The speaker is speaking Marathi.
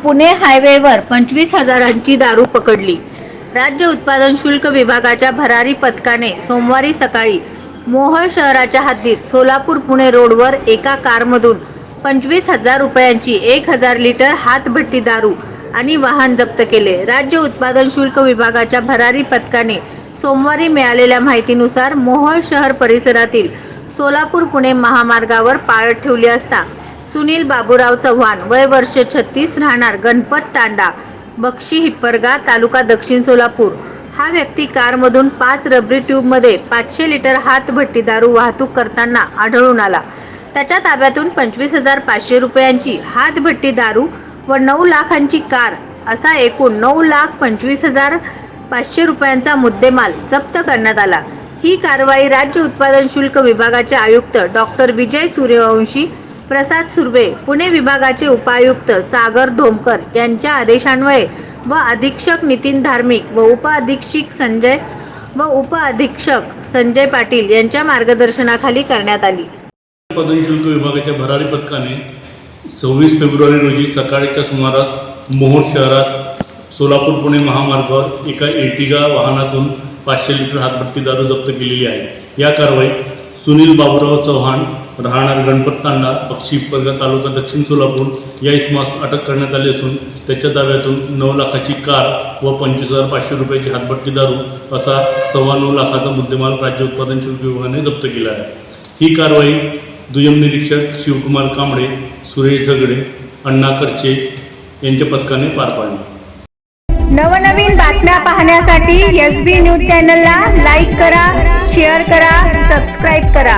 पुणे हायवेवर 25,000ची दारू पकडली। राज्य उत्पादन शुल्क विभागाच्या भरारी पथकाने सोमवारी सकाळी मोहोळ शहराच्या हद्दीत सोलापूर पुणे रोडवर एका कारमधून 25,000 रुपयांची 1,000 लिटर हातभट्टी दारू आणि वाहन जप्त केले। राज्य उत्पादन शुल्क विभागाच्या भरारी पथकाने सोमवारी मिळालेल्या माहितीनुसार मोहोळ शहर परिसरातील सोलापूर पुणे महामार्गावर पाळत ठेवली असता सुनील बाबूराव चव्हाण वय वर्ष 36 राहणार गणपत तांडा बक्षी हिप्परगा तालुका दक्षिण सोलापूर हा व्यक्ती कारमधून 5 रबरी ट्यूबमध्ये 500 लिटर हातभट्टी दारू वाहतूक करताना आढळून आला। त्याच्या ताब्यातून 25,500 रुपयांची हातभट्टी दारू व 9 लाखांची कार असा एकूण 9,25,500 रुपयांचा मुद्देमाल जप्त करण्यात आला। ही कारवाई राज्य उत्पादन शुल्क विभागाचे आयुक्त डॉक्टर विजय सूर्यवंशी, प्रसाद सुर्वे, पुणे विभागाचे उपायुक्त सागर धोमकर यांच्या आदेशान्वये व अधीक्षक नितीन धार्मिक व उपअधीक्षक संजय पाटील यांच्या मार्गदर्शनाखाली करण्यात आली। उत्पादन शुल्क विभागाच्या भरारी पथकाने 26 फेब्रुवारी रोजी सकाळच्या सुमारास मोहोळ शहरात सोलापूर पुणे महामार्गावर एका एर्टिगा वाहनातून 500 लिटर हातभट्टी दारू जप्त केलेली आहे। या कारवाईत सुनील बाबूराव चव्हाण राहणार गणपत तांडा बक्षी हिप्परगा तालुका दक्षिण सोलापूर या इसमास अटक करण्यात आली असून त्याच्या ताब्यातून 9 लाखाची कार व 25,500 रुपयाची हातभट्टी दारू असा 9.25 लाखाचा मुद्देमाल राज्य उत्पादन शुल्क विभागाने जप्त केला आहे। ही कारवाई दुय्यम निरीक्षक शिवकुमार कांबळे, सुरेश झगडे, अण्णा करचे यांच्या पथकाने पार पाडली। नवनवीन बातम्या पाहण्यासाठी SB न्यूज चॅनलला लाईक करा, शेअर करा, सबस्क्राईब करा।